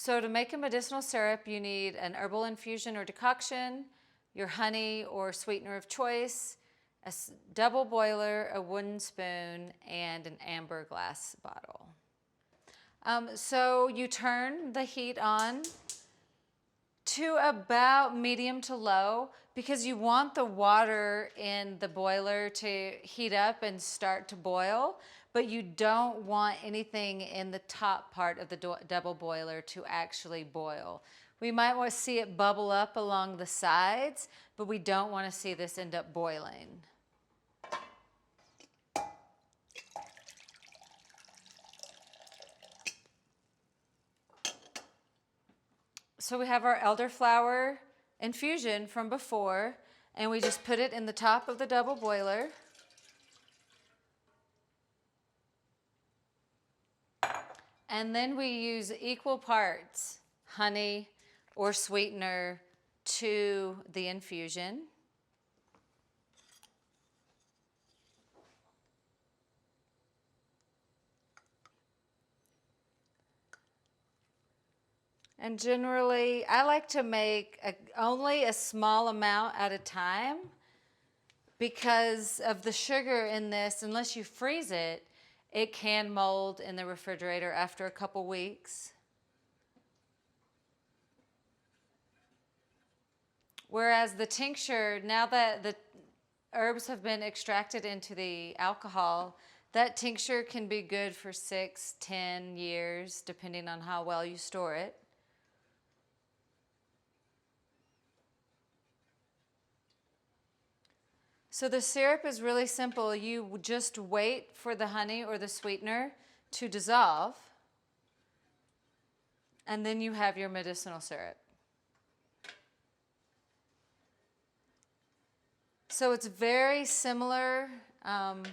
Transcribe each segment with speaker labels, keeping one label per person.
Speaker 1: So to make a medicinal syrup, you need an herbal infusion or decoction, your honey or sweetener of choice, a double boiler, a wooden spoon, and an amber glass bottle. So you turn the heat on to about medium to low because you want the water in the boiler to heat up and start to boil, but you don't want anything in the top part of the double boiler to actually boil. We might want to see it bubble up along the sides, but we don't want to see this end up boiling. So we have our elderflower infusion from before, and we just put it in the top of the double boiler. And then we use equal parts honey or sweetener to the infusion. And generally, I like to make only a small amount at a time because of the sugar in this. Unless you freeze it, it can mold in the refrigerator after a couple weeks. Whereas the tincture, now that the herbs have been extracted into the alcohol, that tincture can be good for 6, 10 years, depending on how well you store it. So the syrup is really simple. You just wait for the honey or the sweetener to dissolve, and then you have your medicinal syrup. So it's very similar and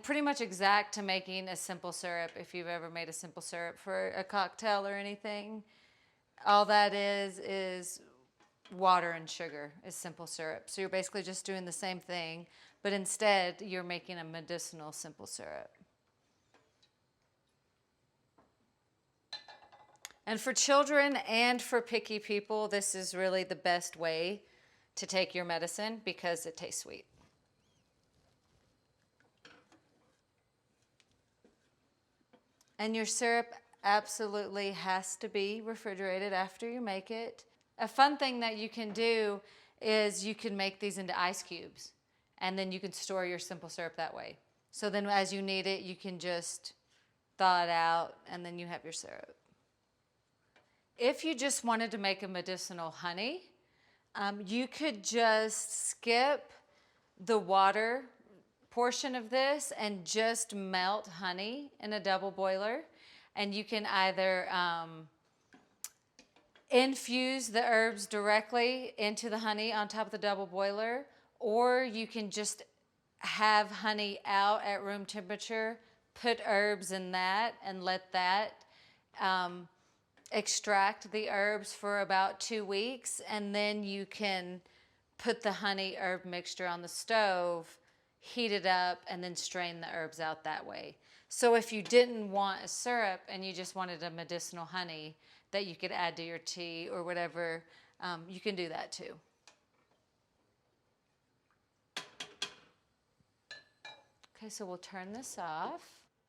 Speaker 1: pretty much exact to making a simple syrup if you've ever made a simple syrup for a cocktail or anything. All that is water and sugar is simple syrup. So you're basically just doing the same thing, but instead you're making a medicinal simple syrup. And for children and for picky people, this is really the best way to take your medicine because it tastes sweet. And your syrup absolutely has to be refrigerated after you make it. A fun thing that you can do is you can make these into ice cubes, and then you can store your simple syrup that way. So then as you need it, you can just thaw it out, and then you have your syrup. If you just wanted to make a medicinal honey, you could just skip the water portion of this and just melt honey in a double boiler, and you can either infuse the herbs directly into the honey on top of the double boiler, or you can just have honey out at room temperature, put herbs in that, and let that extract the herbs for about 2 weeks, and then you can put the honey herb mixture on the stove, heat it up, and then strain the herbs out that way. So if you didn't want a syrup and you just wanted a medicinal honey that you could add to your tea or whatever, you can do that too. Okay, so we'll turn this off.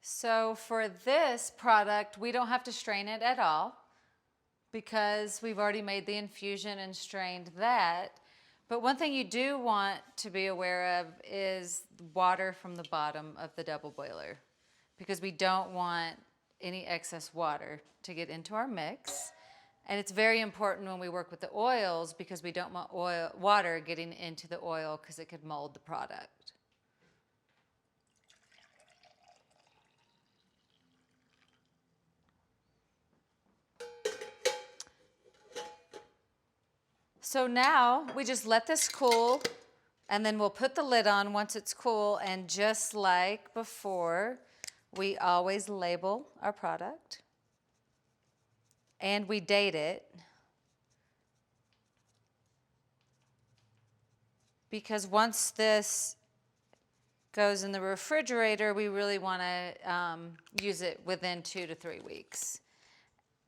Speaker 1: So for this product, we don't have to strain it at all because we've already made the infusion and strained that. But one thing you do want to be aware of is water from the bottom of the double boiler, because we don't want any excess water to get into our mix. And it's very important when we work with the oils because we don't want water getting into the oil because it could mold the product. So now we just let this cool, and then we'll put the lid on once it's cool, and just like before, we always label our product and we date it, because once this goes in the refrigerator, we really want to use it within 2 to 3 weeks.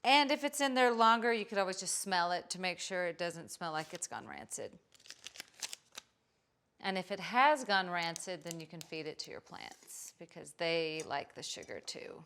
Speaker 1: And if it's in there longer, you could always just smell it to make sure it doesn't smell like it's gone rancid. And if it has gone rancid, then you can feed it to your plants because they like the sugar too.